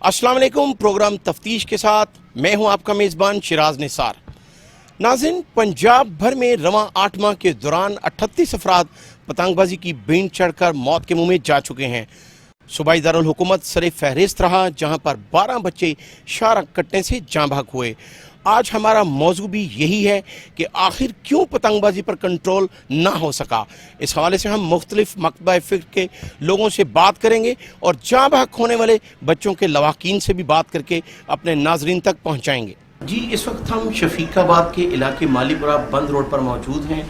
अस्सलाम वालेकुम। प्रोग्राम तफ्तीश के साथ मैं हूं आपका मेज़बान शिराज निसार। नाज़रीन, पंजाब भर में रवां 8 माह के दौरान 38 अफराद पतंगबाजी की बीन चढ़कर मौत के मुंह में जा चुके हैं। सूबाई दारुल हुकूमत सरे फहरिस्त रहा, जहां पर 12 बच्चे शारक कटने से जाँ भाग हुए। आज हमारा मौजू भी यही है कि आखिर क्यों पतंगबाजी पर कंट्रोल ना हो सका। इस हवाले से हम मुख्तलिफ मकतबा फ़िक्र के लोगों से बात करेंगे और जाँ भाग होने वाले बच्चों के लवाकीन से भी बात करके अपने नाजरीन तक पहुँचाएँगे। जी, इस वक्त हम शफीकाबाद के इलाके मालीपुरा बंद रोड पर मौजूद हैं,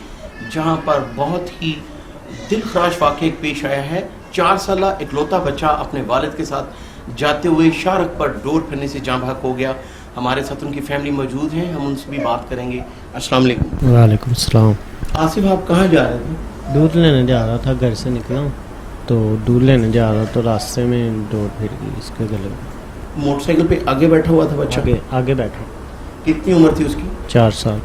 जहाँ पर बहुत ही दिलखराश वाक़या पेश आया है। 4 साल इकलौता बच्चा अपने वालिद के साथ जाते हुए शारक पर डोर फिरने से जाँ भाग हो गया। हमारे साथ उनकी फैमिली मौजूद हैं, हम उनसे भी बात करेंगे। अस्सलाम वालेकुम। वालेकुम सलाम। आसिफ, आप कहाँ जा रहे थे? दूध लेने जा रहा था, घर से निकला तो दूध लेने जा रहा तो रास्ते में डोर फिर गई इसके गले में। मोटरसाइकिल पे आगे बैठा हुआ था बच्चा? आगे बैठा। कितनी उम्र थी उसकी? 4 साल।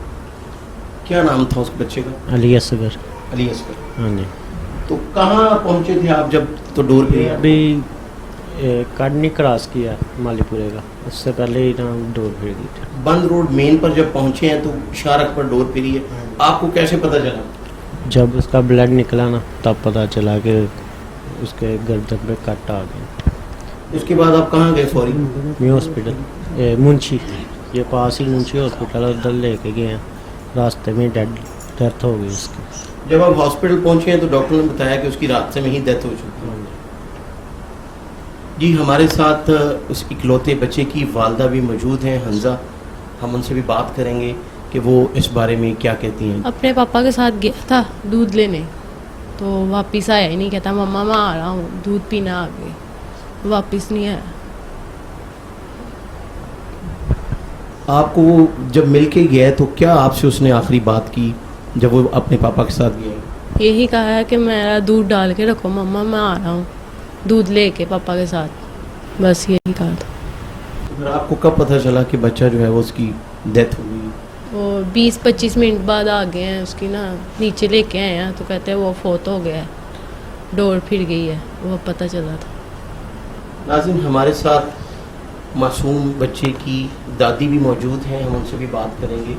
क्या नाम था उस बच्चे का? अली असगर। अली असगर। हाँ जी। तो कहाँ पहुँचे थे आप जब तो डोर फिर? अभी काडनी क्रॉस किया मालीपुरे का, उससे पहले ही ना डोर फिर गई थी। बंद रोड मेन पर जब पहुँचे हैं तो शारक पर डोर फिरी है, आपको कैसे पता चला? जब उसका ब्लड निकला ना तब पता चला कि उसके गर्दन पे कट आ गया। उसके बाद आप कहाँ गए फौरी? मैं हॉस्पिटल मुंशी, ये पास ही मुंशी हॉस्पिटल, उधर लेके गए हैं। रास्ते में डेथ हो गई उसकी। जब आप हॉस्पिटल पहुँचे हैं तो डॉक्टर ने बताया कि उसकी रास्ते में ही डेथ हो चुकी है। जी, हमारे साथ उस इकलौते बच्चे की वालदा भी मौजूद हैं, हंजा। हम उनसे भी बात करेंगे कि वो इस बारे में क्या कहती हैं। अपने पापा के साथ गया था दूध लेने, तो वापस आया ही नहीं। कहता मम्मा मैं आ रहा हूँ, दूध पीना आ गए, वापस नहीं आया। आपको वो जब मिल के गया तो क्या आपसे उसने आखिरी बात की जब वो अपने पापा के साथ गया? यही कहा है कि मेरा दूध डाल के रखो मम्मा, मैं आ रहा हूँ दूध लेके पापा के साथ, बस यही कहा था। फिर आपको कब पता चला कि बच्चा जो है वो उसकी डेथ हो गई? वो 20-25 मिनट बाद आ गए हैं, उसकी ना नीचे लेके आए हैं तो कहते हैं वो फोत हो गया है, डोर फिर गई है, वो पता चला था। नाज़रीन, हमारे साथ मासूम बच्चे की दादी भी मौजूद हैं, हम उनसे भी बात करेंगे।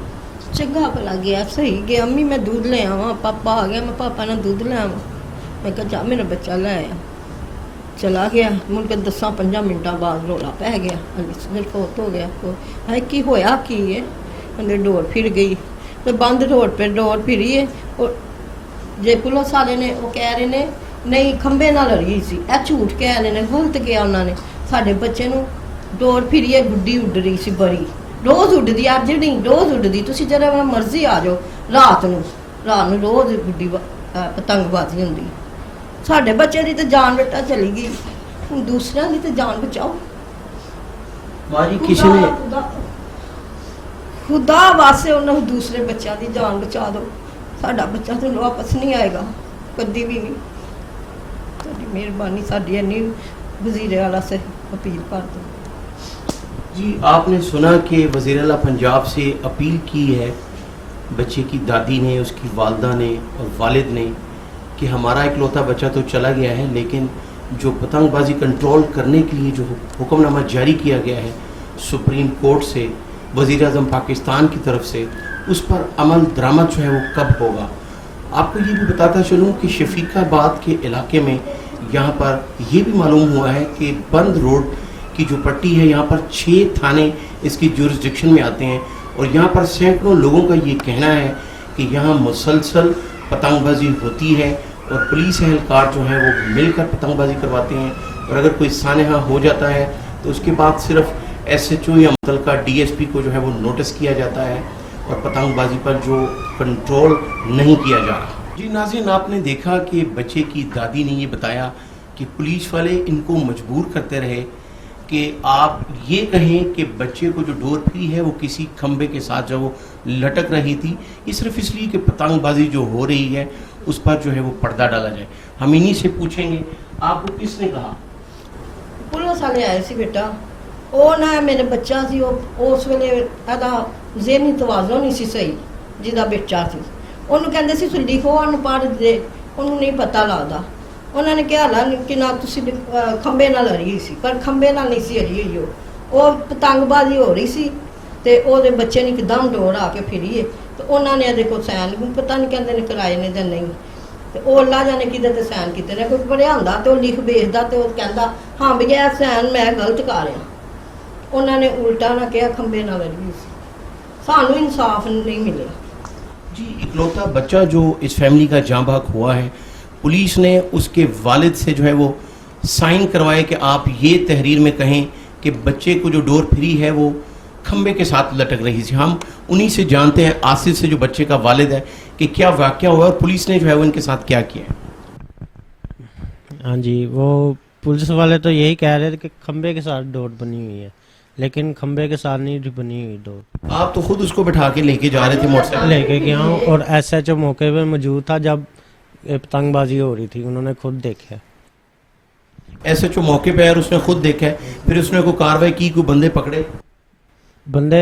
चंगा भला गया, सही गया। अम्मी मैं दूध ले आवा, पापा आ गया, मैं पापा ने दूध ले आवा। मैं कहा जा मेरा बच्चा ले आया, चला गया। मुड़ के 10-15 मिनटा बाद रौला पै गया, अली फोत हो गया। है कि होया की है? कहते डोर फिर गई। तो बंद रोड पे डोर फिरी है, और जे पुलिस वाले ने वो कह रहे ने नहीं खंबे नाल रही सी, ए झूठ कह रहे ने, गलत किया उन्होंने। साडे बच्चे नूं डोर फिरी है, गुड्डी उड़ रही सी बड़ी, रोज़ उड्डदी, अज नहीं रोज़ उड्डदी। तुसीं जरा मर्जी आ जाओ, रात नूं रोज़ गुड्डी पतंगबाजी हुंदी। साडे बच्चे दी ते जान बेटा चली गई, हुण दूसरियां दी ते जान बचाओ। किसी ने खुदा वास्ते उन्होंने दूसरे बच्चों की जान बचा दो। साडा बच्चा तो वापस नहीं आएगा, कभी भी नहीं। साडी मेहरबानी, साडी इन्नी वज़ीर आला से अपील कर दो। जी, आपने सुना कि वज़ीर आला पंजाब से अपील की है बच्चे की दादी ने, उसकी वालदा ने और वालिद ने कि हमारा इकलौता बच्चा तो चला गया है, लेकिन जो पतंगबाजी कंट्रोल करने के लिए जो हुक्मनामा जारी किया गया है सुप्रीम कोर्ट से, वज़ीर आज़म पाकिस्तान की तरफ से, उस पर अमल दरामद जो है वो कब होगा। आपको ये भी बताता चलूँ कि शफीकाबाद के इलाके में यहाँ पर ये भी मालूम हुआ है कि बंद रोड की जो पट्टी है, यहाँ पर 6 थाने इसकी जुरिस्डिक्शन में आते हैं, और यहाँ पर सैकड़ों लोगों का ये कहना है कि यहाँ मुसलसल पतंगबाजी होती है और पुलिस एहलकार जो है वो मिलकर पतंगबाजी करवाते हैं, और अगर कोई सानहा हो जाता है तो उसके बाद सिर्फ SHO या मुतलका DSP को जो है वो नोटिस किया जाता है और पतंगबाजी पर जो कंट्रोल नहीं किया जा रहा। जी नाज़रीन, आपने देखा कि बच्चे की दादी ने ये बताया कि पुलिस वाले इनको मजबूर करते रहे कि आप ये कहें कि बच्चे को जो डोर फिरी है वो किसी खंबे के साथ जो वो लटक रही थी, ये सिर्फ इसलिए कि पतंगबाजी जो हो रही है उस पर जो है वो पर्दा डाला जाए। हम इन्हीं से पूछेंगे, आपको किसने कहा? पुलिस वाले आए सी बेटा, ਉਹ ਨਾ ਮੇਰੇ ਬੱਚਾ ਸੀ, ਉਹ ਉਸ ਵੇਲੇ ਇਹਦਾ ਜ਼ਿਹਨੀ ਤਵਾਜ਼ਨ ਨਹੀਂ ਸੀ ਸਹੀ, ਜਿਹਦਾ ਬੱਚਾ ਸੀ ਉਹਨੂੰ ਕਹਿੰਦੇ ਸੀ ਲਿਖੋ ਉਹਨੂੰ ਪੜ੍ਹ ਦੇ, ਉਹਨੂੰ ਨਹੀਂ ਪਤਾ ਲੱਗਦਾ। ਉਹਨਾਂ ਨੇ ਕਿਹਾ ਲਾ ਕਿ ਨਾ ਤੁਸੀਂ ਖੰਬੇ ਨਾਲ ਹਰੀ ਸੀ, ਪਰ ਖੰਬੇ ਨਾਲ ਨਹੀਂ ਸੀ ਹਰੀ ਹੋਈ। ਉਹ ਪਤੰਗਬਾਜ਼ੀ ਹੋ ਰਹੀ ਸੀ ਤੇ ਉਹਦੇ ਬੱਚੇ ਨੇ ਇੱਕਦਮ ਡੋਰ ਆ ਕੇ ਫਿਰੀਏ ਤੇ ਉਹਨਾਂ ਨੇ ਇਹਦੇ ਕੋਲ ਸਾਈਨ ਪਤਾ ਨਹੀਂ ਕਹਿੰਦੇ ਨੇ ਕਰਾਏ ਨੇ ਜਾਂ ਨਹੀਂ, ਤੇ ਉਹ ਅੱਲਾ ਜਾਣੇ ਕਿਹਦੇ ਤੇ ਸਾਈਨ ਕੀਤੇ ਨੇ। ਕੋਈ ਪੜ੍ਹਿਆ ਹੁੰਦਾ ਤੇ ਉਹ ਲਿਖ ਵੇਚਦਾ ਤੇ ਉਹ ਕਹਿੰਦਾ ਹਾਂ ਵੀ ਇਹ ਸਾਈਨ ਮੈਂ ਗਲਤ ਕਰ ਰਿਹਾ। ਉਹਨਾਂ ਨੇ ਉਲਟਾ ਨਾ ਕਿਹਾ ਖੰਬੇ ਨਾਲ ਹਰੀ ਸੀ। ਸਾਨੂੰ ਇਨਸਾਫ ਨਹੀਂ ਮਿਲਿਆ जी। इकलौता बच्चा जो इस फैमिली का जाँ बहक हुआ है, पुलिस ने उसके वालिद से जो है वो साइन करवाए कि आप ये तहरीर में कहें कि बच्चे को जो डोर फ्री है वो खंबे के साथ लटक रही थी। हम उन्हीं से जानते हैं, आसिफ से, जो बच्चे का वालिद है, कि क्या वाकया हुआ और पुलिस ने जो है वो इनके साथ क्या किया है। हाँ जी, वो पुलिस वाले तो यही कह रहे थे कि खंबे के साथ डोर बनी हुई है, लेकिन खंबे के साथ नहीं बनी हुई डोर। आप तो खुद उसको बिठा के लेके जा रहे थे मोटरसाइकिल लेके गया हूँ और SHO मौके पे मौजूद था जब पतंगबाजी हो रही थी, उन्होंने खुद देखा। SHO मौके पे है और उसने खुद देखा है, फिर उसने कोई कार्रवाई की, कोई बंदे पकड़े? बंदे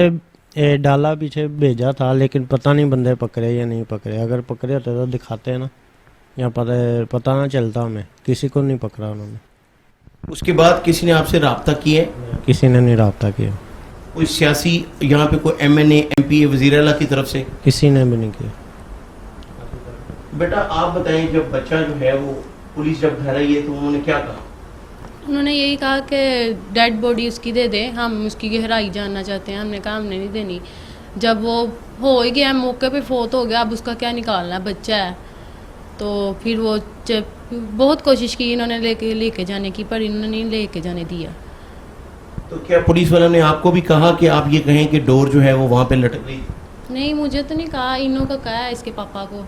डाला पीछे भेजा था, लेकिन पता नहीं बंदे पकड़े या नहीं पकड़े। अगर पकड़े होते तो दिखाते हैं ना, या पता ना चलता हमें। किसी को नहीं पकड़ा उन्होंने। उसके बाद किसी ने आपसे राब्ता किया है? किसी ने नहीं रब्ता किया। कोई सियासी यहाँ पे कोई MNA MP वज़ीर आला की तरफ से? किसी ने भी नहीं किया। बेटा आप बताएं, जब बच्चा जो है वो पुलिस जब घर आई है तो उन्होंने क्या कहा? उन्होंने यही कहा कि डेड बॉडी उसकी दे दे, हम उसकी गहराई जानना चाहते हैं। हमने कहा हमने नहीं देनी। जब वो हो ही गया, मौके पे फोत हो गया, अब उसका क्या निकालना है, बच्चा है। तो फिर वो बहुत कोशिश की इन्होंने लेके जाने की, पर इन्होंने नहीं लेके जाने दिया। तो क्या पुलिस वालों ने आपको भी कहा कि आप ये कहें कि डोर जो है वो वहाँ पे लटक रही? नहीं, मुझे तो नहीं कहा, इन्हों को कहा है, इसके पापा को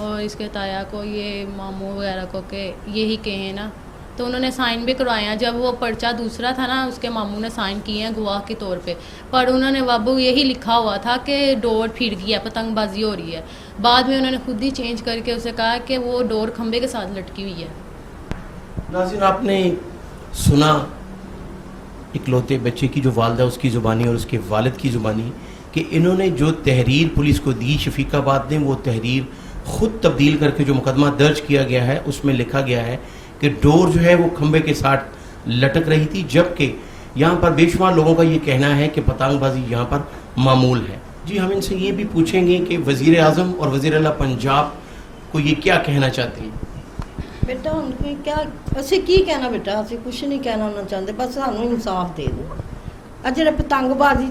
और इसके ताया को, ये मामू वगैरह को, के यही कहे ना। तो उन्होंने साइन भी करवाए हैं। जब वो पर्चा दूसरा था ना, उसके मामू ने साइन किए हैं गवाह के तौर पे, पर उन्होंने बाबू यही लिखा हुआ था कि डोर फिर गई है, पतंगबाजी हो रही है। बाद में उन्होंने खुद ही चेंज करके उसे कहा कि वो डोर खंबे के साथ लटकी हुई है। नाज़रीन, आपने सुना इकलौते बच्चे की जो वालदा उसकी ज़ुबानी और उसके वालिद की ज़ुबानी कि इन्होंने जो तहरीर पुलिस को दी शफीकाबाद ने, वो तहरीर ख़ुद तब्दील करके जो मुकदमा दर्ज किया गया है उसमें लिखा गया है कि डोर जो है वो खंबे के साथ लटक रही थी, जबकि यहाँ पर बेशुमार लोगों का ये कहना है कि पतंगबाजी यहाँ पर मामूल है। जी, हम इनसे ये भी पूछेंगे कि वज़ीर आज़म और वज़ीर आला पंजाब को ये क्या कहना चाहते हैं। बेटा उनको क्या ਅਸੀਂ ਕੀ ਕਹਿਣਾ ਬੇਟਾ, ਅਸੀਂ ਕੁਝ ਨਹੀਂ ਕਹਿਣਾ ਉਹਨਾਂ ਚਾਹੁੰਦੇ, ਬਸ ਸਾਨੂੰ ਇਨਸਾਫ ਦੇ ਦਿਓ। ਆ ਜਿਹੜੇ ਪਤੰਗਬਾਜ਼ੀ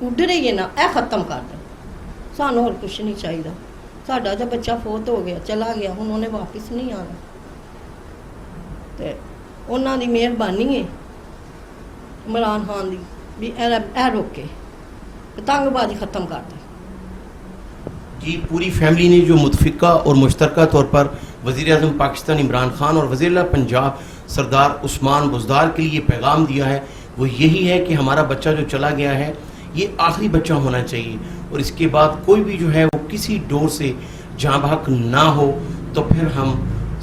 ਉੱਡ ਰਹੀ ਹੈ ਨਾ, ਇਹ ਖਤਮ ਕਰ ਦਿਓ। ਸਾਨੂੰ ਹੋਰ ਕੁਝ ਨਹੀਂ ਚਾਹੀਦਾ। ਸਾਡਾ ਜਦ ਬੱਚਾ ਫੌਤ ਹੋ ਗਿਆ, ਚਲਾ ਗਿਆ, ਹੁਣ ਉਹਨੇ ਵਾਪਸ ਨਹੀਂ ਆਉਣਾ। ਤੇ ਉਹਨਾਂ ਦੀ ਮਿਹਰਬਾਨੀ ਹੈ ਇਮਰਾਨ ਖਾਨ ਦੀ ਵੀ ਇਹ ਰੋਕੇ, पतंगबाजी ख़त्म कर दी। जी, पूरी फैमिली ने जो मुतफ़िका और मुश्तरका तौर पर वज़ीर आज़म पाकिस्तान इमरान खान और वज़ीर आला पंजाब सरदार उस्मान बुज़दार के लिए पैगाम दिया है, वो यही है कि हमारा बच्चा जो चला गया है ये आखिरी बच्चा होना चाहिए और इसके बाद कोई भी जो है वो किसी डोर से जाँ बहक ना हो तो फिर हम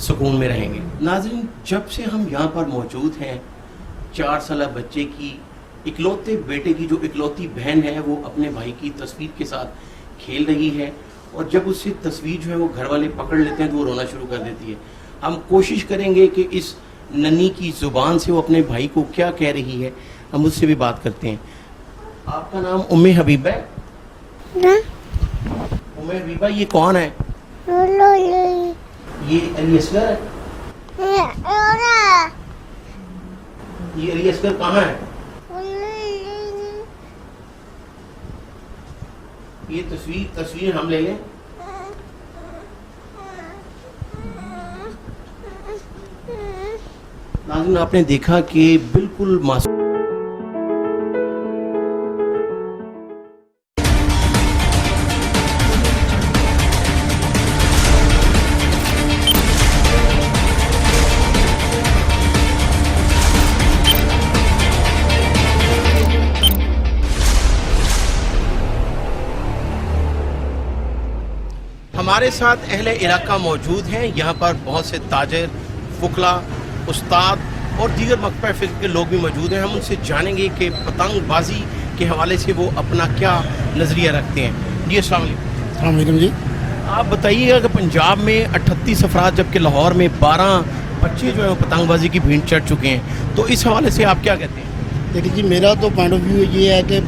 सुकून में रहेंगे। नाज़रीन, जब से हम यहाँ पर मौजूद हैं, 4 साल बच्चे की इकलौते बेटे की जो इकलौती बहन है वो अपने भाई की तस्वीर के साथ खेल रही है और जब उससे तस्वीर जो है वो घर वाले पकड़ लेते हैं तो वो रोना शुरू कर देती है। हम कोशिश करेंगे कि इस नन्ही की ज़ुबान से वो अपने भाई को क्या कह रही है, हम उससे भी बात करते हैं। आपका नाम उम्मे हबीबा है? उम्मे हबीबा, ये कौन है? ये अली असगर है? ये अली असगर कहाँ है? ये तस्वीर हम ले लें? नाज़रीन, आपने देखा कि बिल्कुल मासूम हमारे साथ अहले इलाका मौजूद हैं। यहाँ पर बहुत से ताजर, फुकला, उस्ताद और दीगर मकबा फ़िक्र के लोग भी मौजूद हैं। हम उनसे जानेंगे कि पतंगबाजी के हवाले से वो अपना क्या नज़रिया रखते हैं। जी, अस्सलाम वालेकुम। हाँ, जी। आप बताइएगा कि पंजाब में 38 अफराद जबकि लाहौर में 12 बच्चे जो है वो पतंगबाजी की भीड़ चढ़ चुके हैं, तो इस हवाले से आप क्या कहते हैं? देखिए जी, मेरा तो पॉइंट ऑफ व्यू ये है कि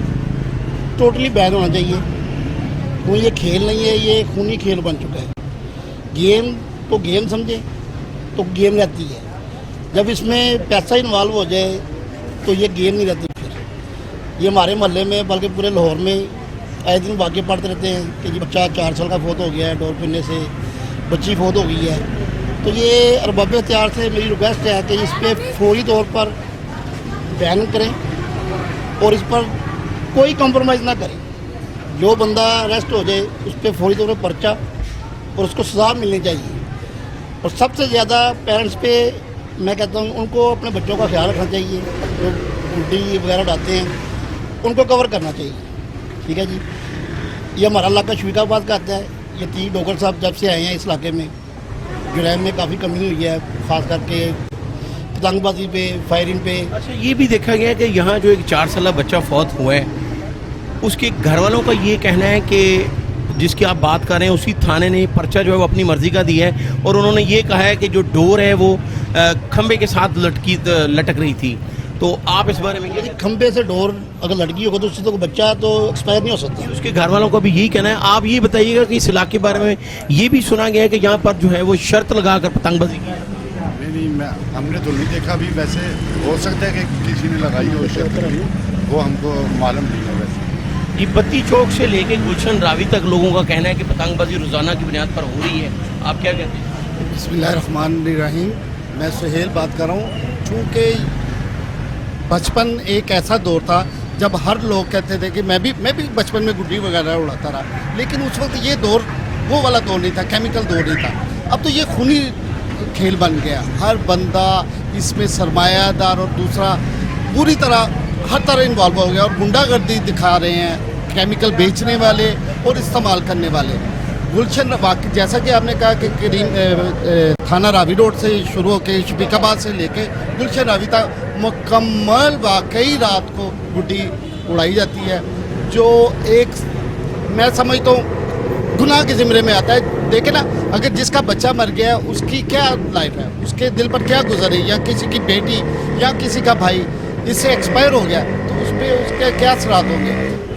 टोटली बैन होना चाहिए। तो ये खेल नहीं है, ये खूनी खेल बन चुका है। गेम तो गेम समझे तो गेम रहती है, जब इसमें पैसा इन्वॉल्व हो जाए तो ये गेम नहीं रहती। फिर ये हमारे मोहल्ले में बल्कि पूरे लाहौर में आए दिन वाक़े पढ़ते रहते हैं कि जी बच्चा 4 साल का फौत हो गया है, डोर पीने से बच्ची फौत हो गई है। तो ये अरबाब इख्तियार से मेरी रिक्वेस्ट है कि इस पर फौरी तौर पर बैन करें और इस पर कोई कॉम्प्रोमाइज़ ना करें। जो बंदा अरेस्ट हो जाए उस पर फौरी तौर पर पर्चा और उसको सज़ा मिलनी चाहिए। और सबसे ज़्यादा पेरेंट्स पे मैं कहता हूँ उनको अपने बच्चों का ख्याल रखना चाहिए। जो गुड्डी वगैरह उड़ाते हैं उनको कवर करना चाहिए। ठीक है जी, ये हमारा इलाका शफीकाबाद का आता है। ये 3 डॉक्टर साहब जब से आए हैं इस इलाके में, जुराइम में काफ़ी कमी हुई है, ख़ास करके पतंगबाजी पे, फायरिंग पे। अच्छा, ये भी देखा गया कि यहाँ जो एक 4 साल बच्चा फौत हुआ है, उसके घर वालों का ये कहना है कि जिसकी आप बात कर रहे हैं उसी थाने ने पर्चा जो है वो अपनी मर्ज़ी का दिया है, और उन्होंने ये कहा है कि जो डोर है वो खंबे के साथ लटक रही थी। तो आप इस बारे में यदि खंबे से डोर अगर लड़की होगा तो उससे तो बच्चा तो एक्सपायर नहीं हो सकता। उसके घर वालों का भी यही कहना है। आप ये बताइएगा कि इस इलाके के बारे में ये भी सुना गया है कि यहाँ पर जो है वो शर्त लगा कर पतंगबाजी की। नहीं, हमने तो नहीं देखा भी। वैसे हो सकता है कि किसी ने लगाई हो शर्त, वो हमको मालूम नहीं है। वैसे ये बत्ती चौक से लेके गुलशन रावी तक लोगों का कहना है कि पतंगबाजी रोज़ाना की बुनियाद पर हो रही है। आप क्या कहते हैं? बिस्मिल्लाहिर्रहमानिर्रहीम। मैं सुहेल बात कर रहा हूँ। चूँकि बचपन एक ऐसा दौर था जब हर लोग कहते थे कि मैं भी बचपन में गुड्डी वगैरह उड़ाता रहा, लेकिन उस वक्त ये दौर वो वाला दौर नहीं था, केमिकल दौर नहीं था। अब तो ये खूनी खेल बन गया। हर बंदा इसमें सरमायादार और दूसरा पूरी तरह हर तरह इन्वॉल्व हो गया और गुंडागर्दी दिखा रहे हैं केमिकल बेचने वाले और इस्तेमाल करने वाले। गुलशन वाकई जैसा कि आपने कहा कि करीम थाना रावी रोड से शुरू होकर शफीकाबाद से लेके गुलशन रावी तक मुकम्मल वाकई रात को गुड्डी उड़ाई जाती है, जो एक मैं समझता हूँ गुनाह के ज़िम्मे में आता है। देखे ना, अगर जिसका बच्चा मर गया उसकी क्या लाइफ है, उसके दिल पर क्या गुजर है, या किसी की बेटी या किसी का भाई इससे एक्सपायर हो गया तो उस पर उसके क्या असरात होंगे।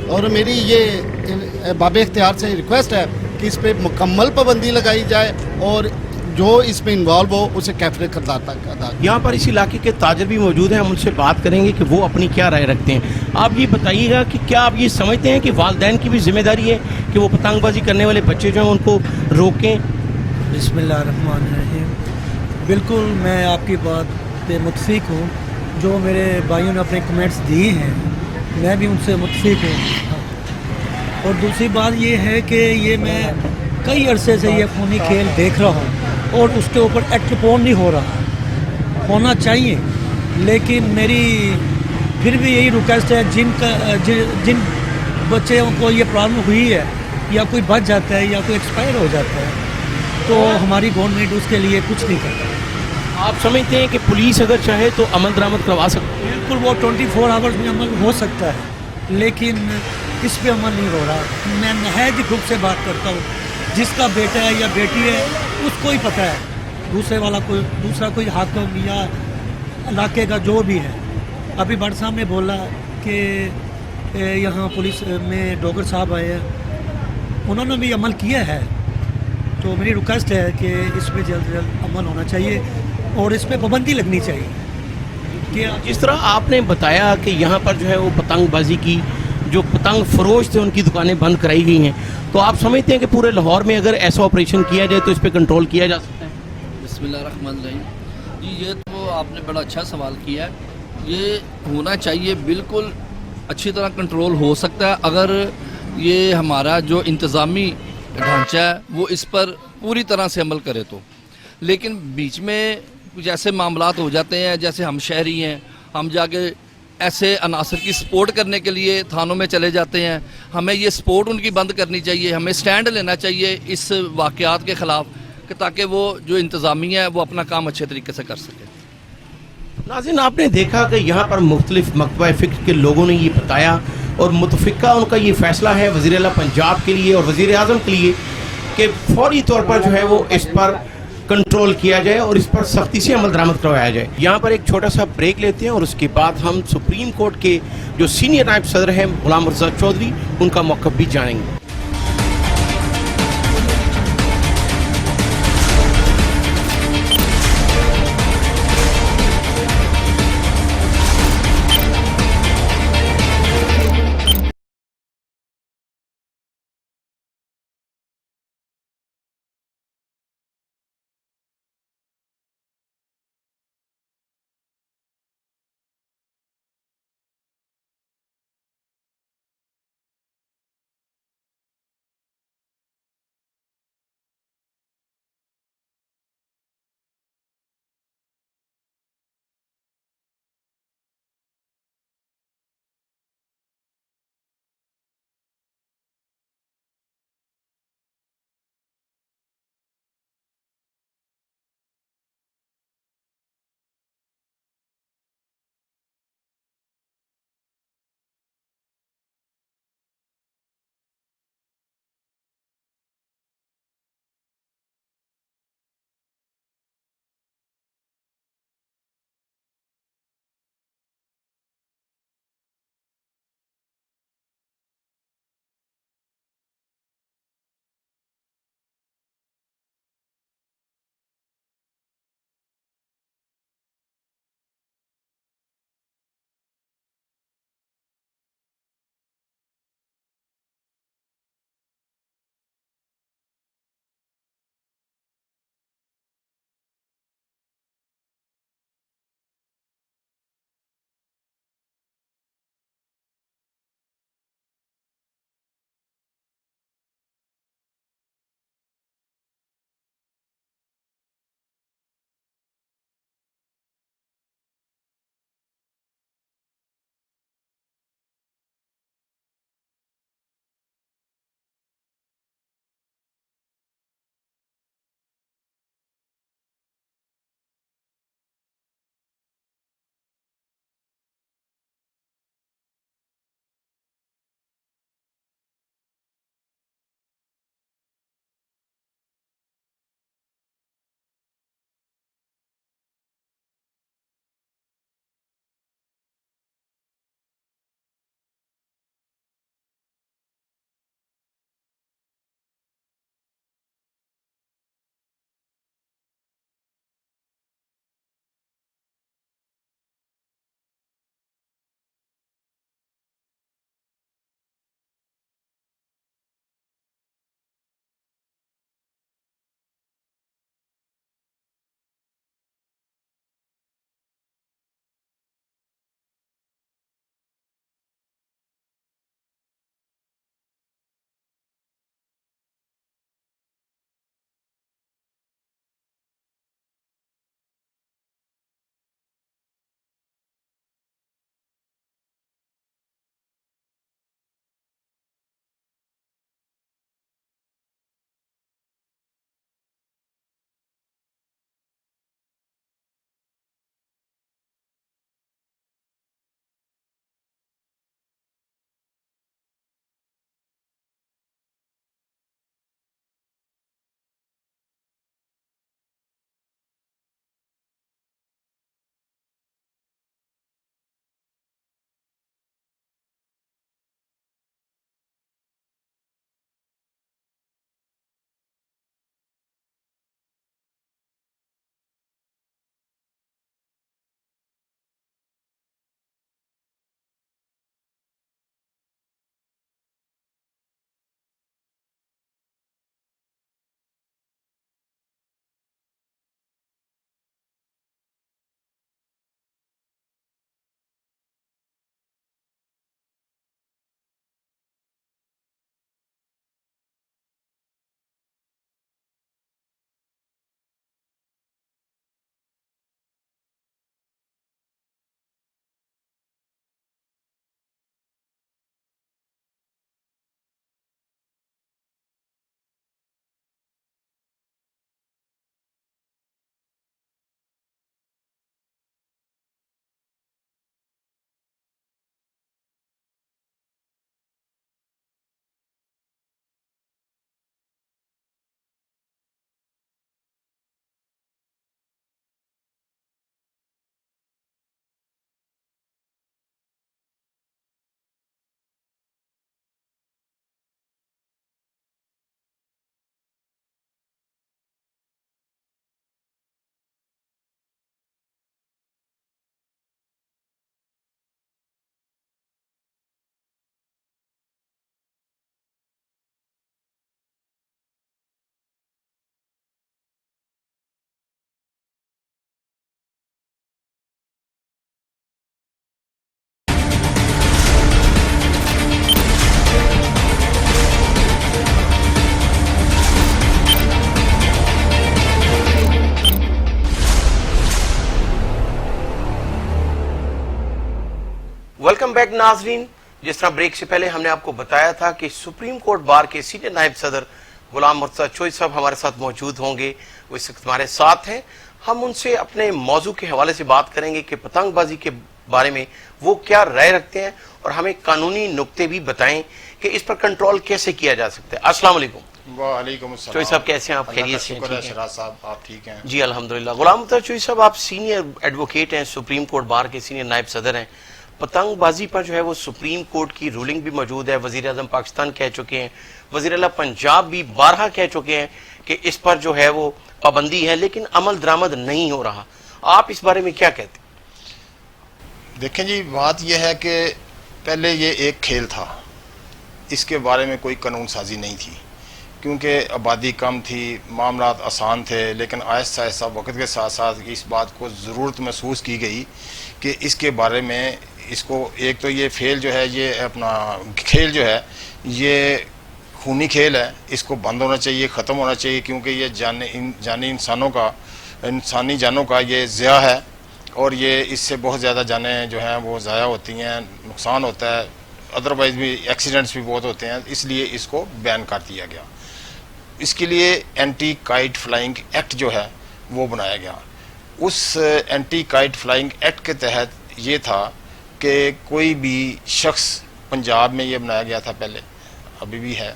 और मेरी ये बाब इख्तियार से रिक्वेस्ट है कि इस पर मुकम्मल पाबंदी लगाई जाए और जो इसमें इन्वॉल्व हो उसे कैफरे किरदार तक अदा। यहाँ पर इस इलाके के ताजर भी मौजूद हैं, हम उनसे बात करेंगे कि वो अपनी क्या राय रखते हैं। आप ये बताइएगा कि क्या आप ये समझते हैं कि वालिदैन की भी जिम्मेदारी है कि वो पतंगबाजी करने वाले बच्चे जो हैं उनको रोकें? बिस्मिल्लाहिर्रहमानिर्रहीम। बिल्कुल मैं आपकी बात पे मुत्फिक हूँ। जो मेरे भाइयों ने अपने कमेंट्स दिए हैं मैं भी उनसे मुत्फिक हूँ। और दूसरी बात ये है कि ये मैं कई अरसे से ये खूनी खेल देख रहा हूँ और उसके ऊपर एक्ट पोन नहीं हो रहा, होना चाहिए। लेकिन मेरी फिर भी यही रिक्वेस्ट है जिन बच्चों को ये प्रॉब्लम हुई है या कोई बच जाता है या कोई एक्सपायर हो जाता है तो हमारी गवर्नमेंट उसके लिए कुछ नहीं करता। आप समझते हैं कि पुलिस अगर चाहे तो अमल दरामद करवा सकती है? बिल्कुल, वो 24 आवर्स में अमल हो सकता है, लेकिन इस पे अमल नहीं हो रहा। मैं नहायत ग्रुप से बात करता हूँ, जिसका बेटा है या बेटी है उसको ही पता है, दूसरा कोई हाकिम या इलाके का जो भी है। अभी बड़ साहब ने बोला कि यहाँ पुलिस में डॉक्टर साहब आए हैं, उन्होंने भी अमल किया है। तो मेरी रिक्वेस्ट है कि इस पर जल्द से जल्द अमल होना चाहिए और इस पर पाबंदी लगनी चाहिए। कि जिस तरह आपने बताया कि यहाँ पर जो है वो पतंगबाजी की जो पतंग फरोश थे उनकी दुकानें बंद कराई गई हैं, तो आप समझते हैं कि पूरे लाहौर में अगर ऐसा ऑपरेशन किया जाए तो इस पर कंट्रोल किया जा सकता है? बिस्मिल्लाहिर्रहमानिर्रहीम जी, ये तो आपने बड़ा अच्छा सवाल किया है। ये होना चाहिए, बिल्कुल अच्छी तरह कंट्रोल हो सकता है अगर ये हमारा जो इंतज़ामी ढांचा है वो इस पर पूरी तरह से अमल करे तो। लेकिन बीच में कुछ ऐसे मामलात हो जाते हैं, जैसे हम शहरी हैं, हम जाके ऐसे अनासर की सपोर्ट करने के लिए थानों में चले जाते हैं। हमें ये सपोर्ट उनकी बंद करनी चाहिए, हमें स्टैंड लेना चाहिए इस वाक़यात के ख़िलाफ़, ताकि वो जो इंतज़ामिया है वो अपना काम अच्छे तरीके से कर सके। नाज़रीन, आपने देखा कि यहाँ पर मुख्तलिफ मकतबा फ़िक्र के लोगों ने ये बताया और मुतफ़िका उनका ये फ़ैसला है वज़ीर आला पंजाब के लिए और वज़ीर आज़म के लिए کہ فوری طور پر جو ہے وہ اس پر کنٹرول کیا جائے اور اس پر سختی سے عمل درآمد کروایا جائے. یہاں پر ایک چھوٹا سا بریک لیتے ہیں اور اس کے بعد ہم سپریم کورٹ کے جو سینئر نائب صدر ہیں غلام مرزا چودھری ان کا موقف بھی جانیں گے. वेलकम बैक नाजरीन। जिस तरह ब्रेक से पहले हमने आपको बताया था कि सुप्रीम कोर्ट बार के सीनियर नायब सदर गुलाम मुर्तज़ा चोई साहब हमारे साथ मौजूद होंगे, वो इस वक्त हमारे साथ हैं। हम उनसे अपने मौजू के हवाले से बात करेंगे कि पतंगबाजी के बारे में वो क्या राय रखते हैं और हमें कानूनी नुक्ते भी बताएं कि इस पर कंट्रोल कैसे किया जा सकता है। अस्सलाम वालेकुम। वालेकुम अस्सलाम। चोई साहब कैसे हैं आप? खैरियत से? शुक्र है सिराज साहब, आप ठीक हैं? जी अल्हम्दुलिल्लाह। गुलाम मुर्तज़ा चोई साहब, आप सीनियर एडवोकेट हैं, सुप्रीम कोर्ट बार के सीनियर नायब सदर हैं। पतंगबाजी पर जो है वो सुप्रीम कोर्ट की रूलिंग भी मौजूद है, वज़ीर आज़म पाकिस्तान कह चुके हैं, वज़ीर आला पंजाब भी बारहा कह चुके हैं कि इस पर जो है वो पाबंदी है, लेकिन अमल दरामद नहीं हो रहा। आप इस बारे में क्या कहते हैं? देखें जी, बात यह है कि पहले ये एक खेल था, इसके बारे में कोई कानून साजी नहीं थी, क्योंकि आबादी कम थी, मामलात आसान थे, लेकिन आहिस्ता आहिस्ता वक्त के साथ साथ इस बात को ज़रूरत महसूस की गई कि इसके बारे में इसको एक तो ये फेल जो है, ये अपना खेल जो है ये खूनी खेल है, इसको बंद होना चाहिए, ख़त्म होना चाहिए, क्योंकि ये जानी इंसानी जानों का ये ज़िया है और ये इससे बहुत ज़्यादा जानें जो हैं वो ज़ाया होती हैं, नुकसान होता है, अदरवाइज़ भी एक्सीडेंट्स भी बहुत होते हैं, इसलिए इसको बैन कर दिया गया। इसके लिए एंटी काइट फ्लाइंग एक्ट जो है वो बनाया गया। उस एंटी काइट फ्लाइंग एक्ट के तहत ये था कि कोई भी शख्स, पंजाब में ये बनाया गया था पहले, अभी भी है,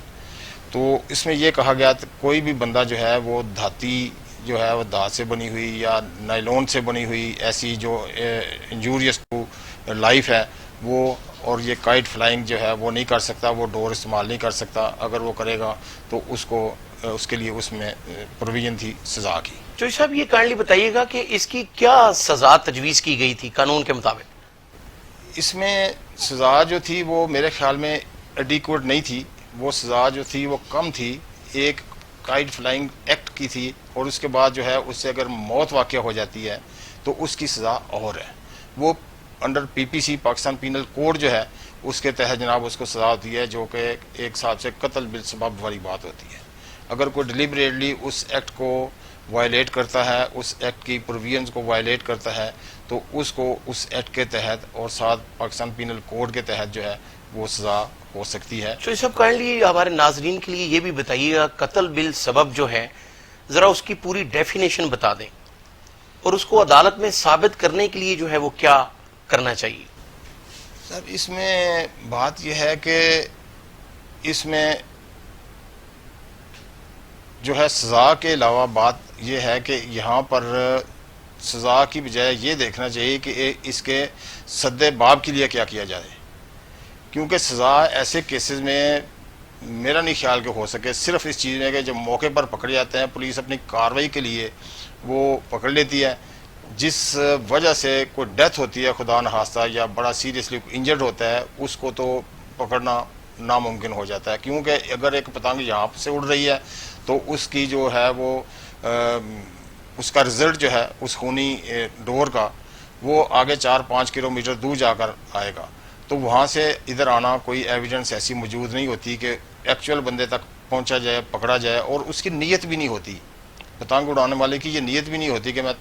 तो इसमें ये कहा गया कि कोई भी बंदा जो है वो धाती जो है वो धात से बनी हुई या नायलॉन से बनी हुई ऐसी जो इंजूरियस टू लाइफ है वो, और ये काइट फ्लाइंग जो है वो नहीं कर सकता, वो डोर इस्तेमाल नहीं कर सकता। अगर वो करेगा तो उसके लिए उसमें प्रोविजन थी सज़ा की। चोई साहब, ये काइंडली बताइएगा कि इसकी क्या सज़ा तजवीज़ की गई थी कानून के मुताबिक? इसमें सज़ा जो थी वो मेरे ख्याल में एडिक्वेट नहीं थी, वो सज़ा जो थी वो कम थी। एक काइट फ्लाइंग एक्ट की थी और उसके बाद जो है उससे अगर मौत वाक़या हो जाती है तो उसकी सज़ा और है, वो under PPC Pakistan penal code जो है उसके तहत जनाब उसको सज़ा होती है, जो कि एक हिसाब से कत्ल बिल सबब वाली बात होती है। अगर कोई डिलिबरेटली उस एक्ट को वायलेट करता है, उस एक्ट की प्रोविजंस को वायलेट करता है, तो उसको उस एक्ट के तहत और साथ पाकिस्तान पीनल कोड के तहत जो है वो सज़ा हो सकती है। तो सब काइंडली हमारे नाजरीन के लिए ये भी बताइएगा, कत्ल बिल सबब जो है ज़रा उसकी पूरी डेफिनेशन बता दें और उसको अदालत में साबित करने के लिए जो है वो क्या करना चाहिए? सर, इसमें बात यह है कि इसमें जो है सज़ा के अलावा बात यह है कि यहाँ पर सज़ा की बजाय ये देखना चाहिए कि इसके सद्दे बाब के लिए क्या किया जाए, क्योंकि सज़ा ऐसे केसेस में मेरा नहीं ख्याल कि हो सके सिर्फ इस चीज़ में कि जब मौके पर पकड़े जाते हैं, पुलिस अपनी कार्रवाई के लिए वो पकड़ लेती है, जिस वजह से कोई डेथ होती है खुदा न खास्ता या बड़ा सीरियसली इंजर्ड होता है, उसको तो पकड़ना नामुमकिन हो जाता है। क्योंकि अगर एक पतंग यहाँ से उड़ रही है तो उसकी जो है वो उसका रिजल्ट जो है उस खूनी डोर का वो आगे 4-5 किलोमीटर दूर जाकर आएगा, तो वहाँ से इधर आना कोई एविडेंस ऐसी मौजूद नहीं होती कि एक्चुअल बंदे तक पहुँचा जाए, पकड़ा जाए, और उसकी नीयत भी नहीं होती, पतंग उड़ाने वाले की ये नीयत भी नहीं होती कि मैं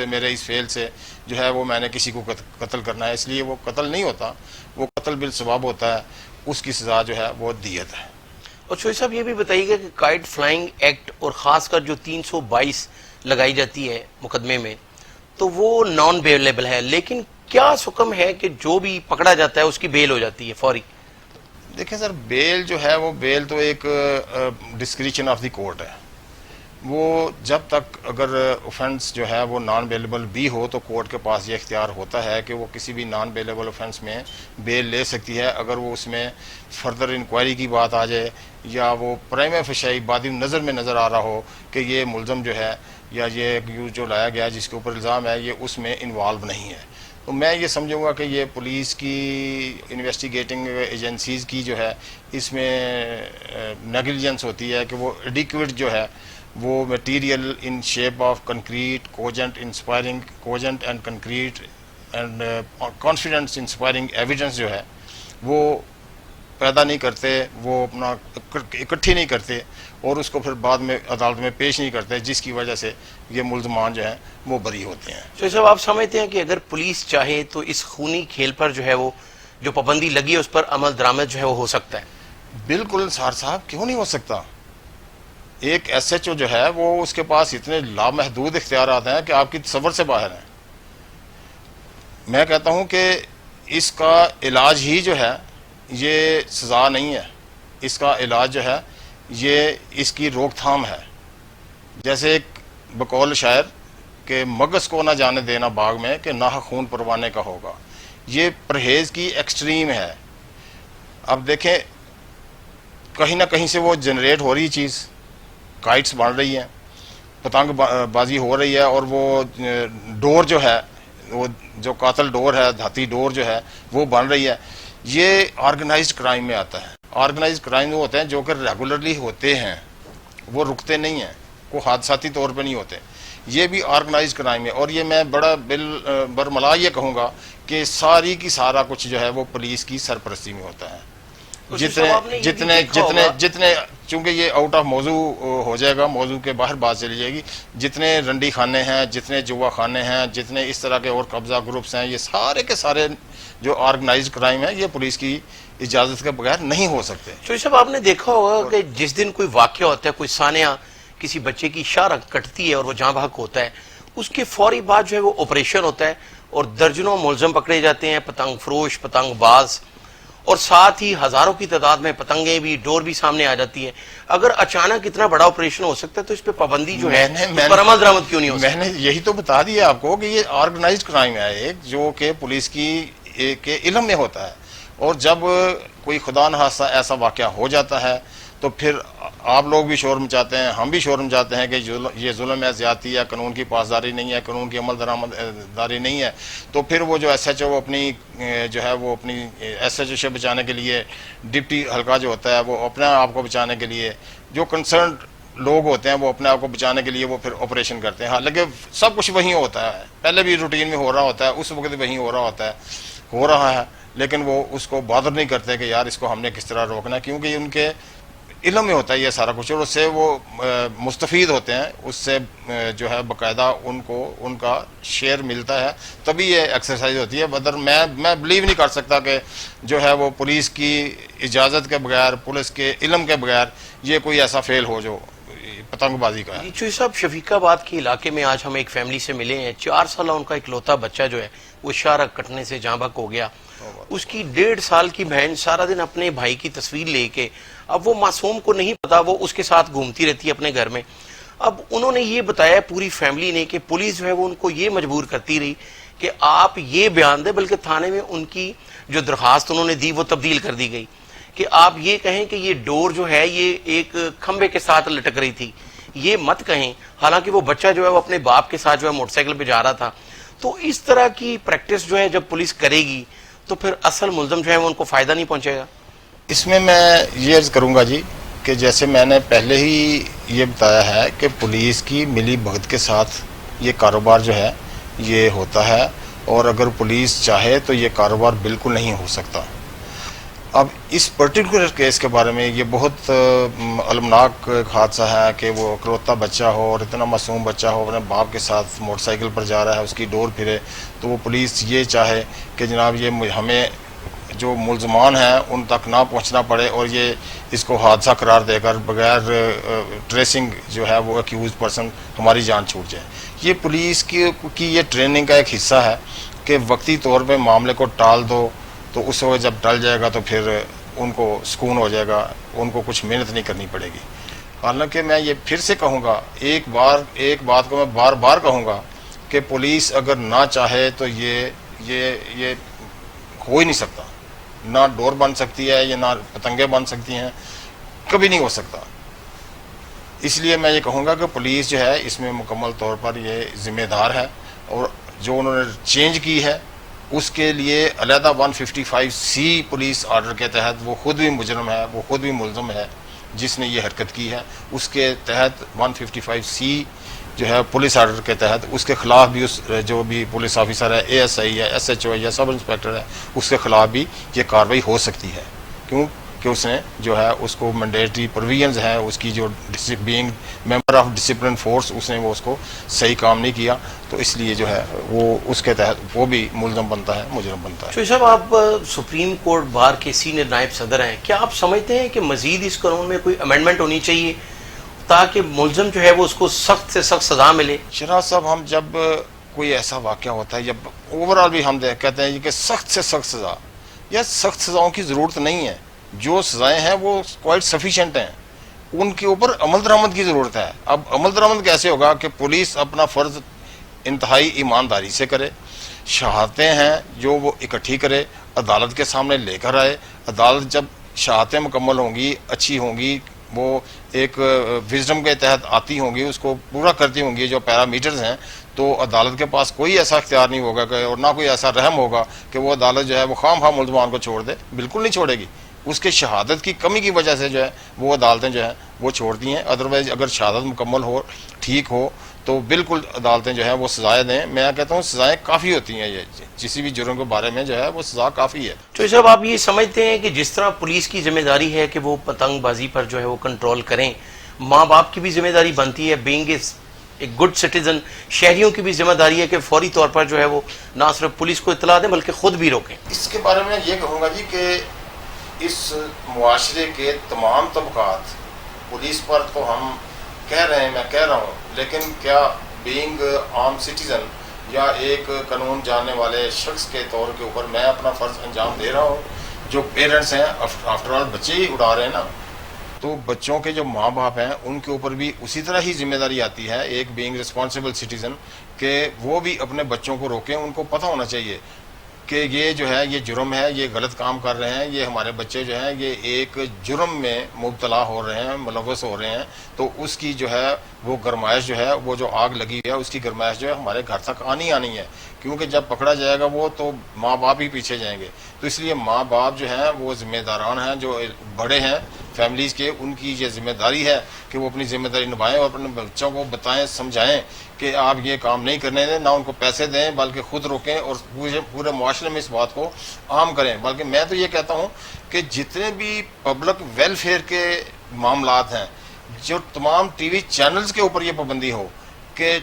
मेरे इस फेल से जो है वो मैंने किसी को कत्ल करना है, इसलिए वो कत्ल नहीं होता, वो कत्ल बिल सवाब होता है, उसकी सज़ा जो है वो दियत है। और चोई साहब, ये भी बताइएगा कि काइट फ्लाइंग एक्ट और ख़ासकर जो 322 लगाई जाती है मुकदमे में, तो वो नॉन बेलेबल है, लेकिन क्या हुक्म है कि जो भी पकड़ा जाता है उसकी बेल हो जाती है फौरी? देखिए सर, बेल जो है वो बेल तो एक डिस्क्रिशन ऑफ द कोर्ट है, वो जब तक अगर ऑफेंस जो है वो नॉन बेलेबल भी हो तो कोर्ट के पास ये इख्तियार होता है कि वो किसी भी नॉन बेलेबल ऑफेंस में बेल ले सकती है। अगर वो उसमें फर्दर इंक्वायरी की बात आ जाए या वो प्राइमा फेशियाई बादी नज़र में नज़र आ रहा हो कि ये मुलज़म जो है या ये एक्यूज जो लाया गया जिसके ऊपर इल्ज़ाम है ये उसमें इन्वॉल्व नहीं है, तो मैं ये समझूंगा कि ये पुलिस की इन्वेस्टिगेटिंग एजेंसीज़ की जो है इसमें नेग्लिजेंस होती है कि वो एडिक्वेट जो है वो material in shape of concrete cogent inspiring cogent and concrete and confidence inspiring evidence जो है वो पैदा नहीं करते, वो अपना इकट्ठी नहीं करते और उसको फिर बाद में अदालत में पेश नहीं करते, जिसकी वजह से ये मुल्ज़मान जो हैं वो बरी होते हैं। तो साहब, आप समझते हैं कि अगर पुलिस चाहे तो इस खूनी खेल पर जो है वो جو پابندی لگی ہے اس پر عمل درآمد جو ہے وہ ہو سکتا ہے؟ بالکل سار صاحب، کیوں نہیں ہو سکتا؟ ایک ایس ایچ او جو ہے وہ اس کے پاس اتنے لامحدود اختیارات ہیں کہ آپ کی تصور سے باہر ہیں. میں کہتا ہوں کہ اس کا علاج ہی جو ہے یہ سزا نہیں ہے، اس کا علاج جو ہے یہ اس کی روک تھام ہے. جیسے ایک بقول شاعر کہ مگس کو نہ جانے دینا باغ میں کہ ناحق خون پروانے کا ہوگا. یہ پرہیز کی ایکسٹریم ہے. اب دیکھیں کہیں نہ کہیں سے وہ جنریٹ ہو رہی چیز، کائٹس بن رہی ہیں، پتنگ بازی ہو رہی ہے، اور وہ ڈور جو ہے، وہ جو قاتل ڈور ہے، دھاتی ڈور جو ہے وہ بن رہی ہے. یہ آرگنائزڈ کرائم میں آتا ہے. آرگنائزڈ کرائم وہ ہوتے ہیں جو کہ ریگولرلی ہوتے ہیں، وہ رکتے نہیں ہیں، کوئی حادثاتی طور پہ نہیں ہوتے. یہ بھی آرگنائزڈ کرائم ہے. اور یہ میں بڑا برملا یہ کہوں گا کہ ساری کی سارا کچھ جو ہے وہ پولیس کی سرپرستی میں ہوتا ہے. جتنے چونکہ یہ آؤٹ آف موضوع ہو جائے گا، موضوع کے باہر بات چلی جائے گی، جتنے رنڈی خانے ہیں، جتنے جوا خانے ہیں، جتنے اس طرح کے اور قبضہ گروپس ہیں، یہ سارے کے سارے جو آرگنائزڈ کرائم ہے یہ پولیس کی اجازت کے بغیر نہیں ہو سکتے. چوہی صاحب آپ نے دیکھا ہوگا کہ جس دن کوئی واقعہ ہوتا ہے، کوئی سانحہ کسی بچے کی شاہ کٹتی ہے اور وہ جاں بحق ہوتا ہے، اس کے فوری بعد جو ہے وہ آپریشن ہوتا ہے اور درجنوں ملزم پکڑے جاتے ہیں، پتنگ فروش، پتنگ باز، اور ساتھ ہی ہزاروں کی تعداد میں پتنگیں بھی، ڈور بھی سامنے آ جاتی ہیں. اگر اچانک اتنا بڑا آپریشن ہو سکتا ہے تو اس پہ پابندی جو ہے اس پر عمل درآمد کیوں نہیں ہو سکتا؟ میں نے یہی تو بتا دیا آپ کو کہ یہ آرگنائزڈ کرائم ہے ایک، جو کہ پولیس کے علم میں ہوتا ہے. اور جب کوئی خدا نخواستہ ایسا واقعہ ہو جاتا ہے تو پھر آپ لوگ بھی شور مچاتے ہیں، ہم بھی شور مچاتے ہیں کہ یہ ظلم ہے، زیادتی ہے، قانون کی پاسداری نہیں ہے، قانون کی عمل درآمداری نہیں ہے. تو پھر وہ جو ایس ایچ او اپنی جو ہے وہ اپنی ایس ایچ او سے بچانے کے لیے، ڈپٹی حلقہ جو ہوتا ہے وہ اپنے آپ کو بچانے کے لیے، جو کنسرنڈ لوگ ہوتے ہیں وہ اپنے آپ کو بچانے کے لیے وہ پھر آپریشن کرتے ہیں. حالانکہ سب کچھ وہیں ہوتا ہے، پہلے بھی روٹین میں ہو رہا ہوتا ہے، اس وقت وہیں ہو رہا ہے، لیکن وہ اس کو بادر نہیں کرتے کہ یار اس کو ہم نے کس طرح روکنا ہے، کیونکہ ان کے علم میں ہوتا ہے یہ سارا کچھ، اور اس سے وہ مستفید ہوتے ہیں، اس سے جو ہے باقاعدہ ان کو ان کا شیئر ملتا ہے، تبھی یہ ایکسرسائز ہوتی ہے. بدر میں بلیو نہیں کر سکتا کہ جو ہے وہ پولیس کی اجازت کے بغیر، پولیس کے علم کے بغیر یہ کوئی ایسا فیل ہو جو پتنگ بازی کا ہے. چوہی صاحب، شفیق آباد کے علاقے میں آج ہم ایک فیملی سے ملے ہیں. 4 سالہ ان کا اکلوتا بچہ جو ہے وہ شاہ کٹنے سے جاں بحق ہو گیا. اس کی 1.5 سال کی بہن سارا دن اپنے بھائی کی تصویر لے کے، اب وہ معصوم کو نہیں پتا، وہ اس کے ساتھ گھومتی رہتی ہے اپنے گھر میں. اب انہوں نے یہ بتایا پوری فیملی نے کہ پولیس جو ہے وہ ان کو یہ مجبور کرتی رہی کہ آپ یہ بیان دیں، بلکہ تھانے میں ان کی جو درخواست انہوں نے دی وہ تبدیل کر دی گئی کہ آپ یہ کہیں کہ یہ ڈور جو ہے یہ ایک کھمبے کے ساتھ لٹک رہی تھی، یہ مت کہیں. حالانکہ وہ بچہ جو ہے وہ اپنے باپ کے ساتھ جو ہے موٹر سائیکل پہ جا رہا تھا. تو اس طرح کی پریکٹس جو ہے جب پولیس کرے گی تو پھر اصل ملزم جو ہے وہ ان کو فائدہ نہیں پہنچے گا. اس میں یہ عرض کروں گا جی کہ جیسے میں نے پہلے ہی یہ بتایا ہے کہ پولیس کی ملی بھگت کے ساتھ یہ کاروبار جو ہے یہ ہوتا ہے، اور اگر پولیس چاہے تو یہ کاروبار بالکل نہیں ہو سکتا. اب اس پرٹیکولر کیس کے بارے میں یہ بہت المناک حادثہ ہے کہ وہ اکلوتا بچہ ہو اور اتنا معصوم بچہ ہو، اپنے باپ کے ساتھ موٹر سائیکل پر جا رہا ہے، اس کی ڈور پھرے تو وہ پولیس یہ چاہے کہ جناب یہ ہمیں جو ملزمان ہیں ان تک نہ پہنچنا پڑے، اور یہ اس کو حادثہ قرار دے کر بغیر ٹریسنگ جو ہے وہ ایکیوز پرسن ہماری جان چھوٹ جائے. یہ پولیس کی یہ ٹریننگ کا ایک حصہ ہے کہ وقتی طور پہ معاملے کو ٹال دو تو اس وقت جب ٹل جائے گا تو پھر ان کو سکون ہو جائے گا، ان کو کچھ محنت نہیں کرنی پڑے گی. حالانکہ میں یہ پھر سے کہوں گا، ایک بات کو میں بار بار کہوں گا کہ پولیس اگر نہ چاہے تو یہ ہو ہی نہیں سکتا. نہ ڈور بن سکتی ہے یا نہ پتنگیں بن سکتی ہیں، کبھی نہیں ہو سکتا. اس لیے میں یہ کہوں گا کہ پولیس جو ہے اس میں مکمل طور پر یہ ذمہ دار ہے، اور جو انہوں نے چینج کی ہے اس کے لیے علیحدہ 155C پولیس آرڈر کے تحت وہ خود بھی مجرم ہے، وہ خود بھی ملزم ہے جس نے یہ حرکت کی ہے. اس کے تحت 155C جو ہے پولیس آرڈر کے تحت اس کے خلاف بھی اس جو بھی پولیس آفیسر ہے، ASI ہے، SHO ہے یا سب انسپیکٹر ہے، اس کے خلاف بھی یہ کارروائی ہو سکتی ہے. کیوں کہ اس نے جو ہے اس کو مینڈیٹری پروویژنز ہیں اس کی جو being member of discipline force اس نے وہ اس کو صحیح کام نہیں کیا، تو اس لیے جو ہے وہ اس کے تحت وہ بھی ملزم بنتا ہے، مجرم بنتا ہے۔ شوئی صاحب، آپ سپریم کورٹ بار کے سینئر نائب صدر ہیں، کیا آپ سمجھتے ہیں کہ مزید اس قانون میں کوئی امینڈمنٹ ہونی چاہیے تاکہ ملزم جو ہے وہ اس کو سخت سے سخت سزا ملے؟ شراز صاحب، ہم جب کوئی ایسا واقعہ ہوتا ہے، جب اوورآل بھی ہم کہتے ہیں کہ سخت سے سخت سزا، یا سخت سزاؤں کی ضرورت نہیں ہے، جو سزائیں ہیں وہ کوائٹ سفیشینٹ ہیں، ان کے اوپر عمل درآمد کی ضرورت ہے۔ اب عمل درآمد کیسے ہوگا کہ پولیس اپنا فرض انتہائی ایمانداری سے کرے، شہادتیں ہیں جو وہ اکٹھی کرے، عدالت کے سامنے لے کر آئے، عدالت جب شہادتیں مکمل ہوں گی، اچھی ہوں گی، وہ ایک وزڈم کے تحت آتی ہوں گی، اس کو پورا کرتی ہوں گی جو پیرامیٹرز ہیں، تو عدالت کے پاس کوئی ایسا اختیار نہیں ہوگا کہ اور نہ کوئی ایسا رحم ہوگا کہ وہ عدالت جو ہے وہ خواہ مخواہ ملزمان کو چھوڑ دے، بالکل نہیں چھوڑے گی۔ اس کے شہادت کی کمی کی وجہ سے جو ہے وہ عدالتیں جو ہیں وہ چھوڑتی ہیں، ادروائز اگر شہادت مکمل ہو، ٹھیک ہو، تو بالکل عدالتیں جو ہیں وہ سزائیں دیں۔ میں کہتا ہوں سزائیں کافی ہوتی ہیں، یہ کسی بھی جرم کے بارے میں جو ہے وہ سزا کافی ہے۔ تو صاحب، آپ یہ سمجھتے ہیں کہ جس طرح پولیس کی ذمہ داری ہے کہ وہ پتنگ بازی پر جو ہے وہ کنٹرول کریں، ماں باپ کی بھی ذمہ داری بنتی ہے بینگ ایک گڈ سٹیزن، شہریوں کی بھی ذمہ داری ہے کہ فوری طور پر جو ہے وہ نہ صرف پولیس کو اطلاع دیں بلکہ خود بھی روکیں؟ اس کے بارے میں یہ کہوں گا جی کہ اس معاشرے کے تمام طبقات، پولیس پر تو ہم کہہ رہے ہیں، میں کہہ رہا ہوں، لیکن کیا بینگ عام سٹیزن یا ایک قانون جاننے والے شخص کے طور کے اوپر میں اپنا فرض انجام دے رہا ہوں؟ جو پیرنٹس ہیں، آفٹر آل بچے ہی اڑا رہے ہیں نا، تو بچوں کے جو ماں باپ ہیں ان کے اوپر بھی اسی طرح ہی ذمہ داری آتی ہے ایک بینگ ریسپانسبل سٹیزن، کہ وہ بھی اپنے بچوں کو روکیں۔ ان کو پتہ ہونا چاہیے کہ یہ جو ہے یہ جرم ہے، یہ غلط کام کر رہے ہیں، یہ ہمارے بچے جو ہیں یہ ایک جرم میں مبتلا ہو رہے ہیں، ملوث ہو رہے ہیں، تو اس کی جو ہے وہ گرمائش جو ہے، وہ جو آگ لگی ہے اس کی گرمائش جو ہے ہمارے گھر تک آنی ہے، کیونکہ جب پکڑا جائے گا وہ تو ماں باپ ہی پیچھے جائیں گے۔ تو اس لیے ماں باپ جو ہیں وہ ذمہ داران ہیں، جو بڑے ہیں فیملیز کے، ان کی یہ ذمہ داری ہے کہ وہ اپنی ذمہ داری نبھائیں اور اپنے بچوں کو بتائیں، سمجھائیں کہ آپ یہ کام نہیں کرنے دیں، نہ ان کو پیسے دیں بلکہ خود روکیں، اور پورے معاشرے میں اس بات کو عام کریں۔ بلکہ میں تو یہ کہتا ہوں کہ جتنے بھی پبلک ویلفیئر کے معاملات ہیں، جو تمام ٹی وی چینلز کے اوپر یہ پابندی ہو کہ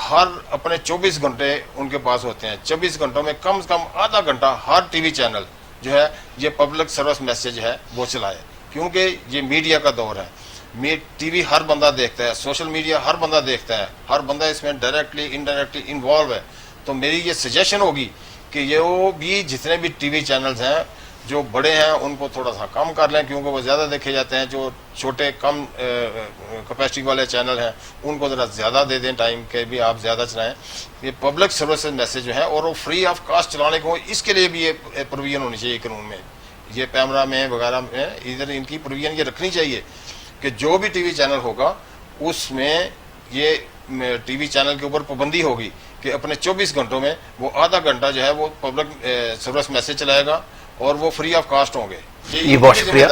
ہر اپنے 24 گھنٹے ان کے پاس ہوتے ہیں، 24 گھنٹوں میں کم سے کم آدھا گھنٹہ ہر ٹی وی چینل جو ہے یہ پبلک سروس میسیج ہے وہ چلائے، کیونکہ یہ میڈیا کا دور ہے۔ ٹی وی ہر بندہ دیکھتا ہے، سوشل میڈیا ہر بندہ دیکھتا ہے، ہر بندہ اس میں ڈائریکٹلی انڈائریکٹلی انوالو ہے۔ تو میری یہ سجیشن ہوگی کہ یہ بھی جتنے بھی ٹی وی چینلز ہیں جو بڑے ہیں ان کو تھوڑا سا کم کر لیں، کیونکہ وہ زیادہ دیکھے جاتے ہیں۔ جو چھوٹے کم کیپیسٹی والے چینل ہیں ان کو ذرا زیادہ دے دیں ٹائم کے بھی، آپ زیادہ چلائیں۔ یہ پبلک سروسز میسیج جو ہے اور وہ فری آف کاسٹ چلانے کو، اس کے لیے بھی یہ پروویژن ہونی چاہیے قانون میں، یہ پیمرا میں وغیرہ میں ادھر ان کی پروویژن یہ رکھنی چاہیے کہ جو بھی ٹی وی چینل ہوگا اس میں یہ ٹی وی چینل کے اوپر پابندی ہوگی کہ اپنے 24 گھنٹوں میں وہ آدھا گھنٹہ جو ہے وہ پبلک سروس میسیج چلائے گا اور وہ فری آف کاسٹ ہوں گے۔ یہ بہت شکریہ۔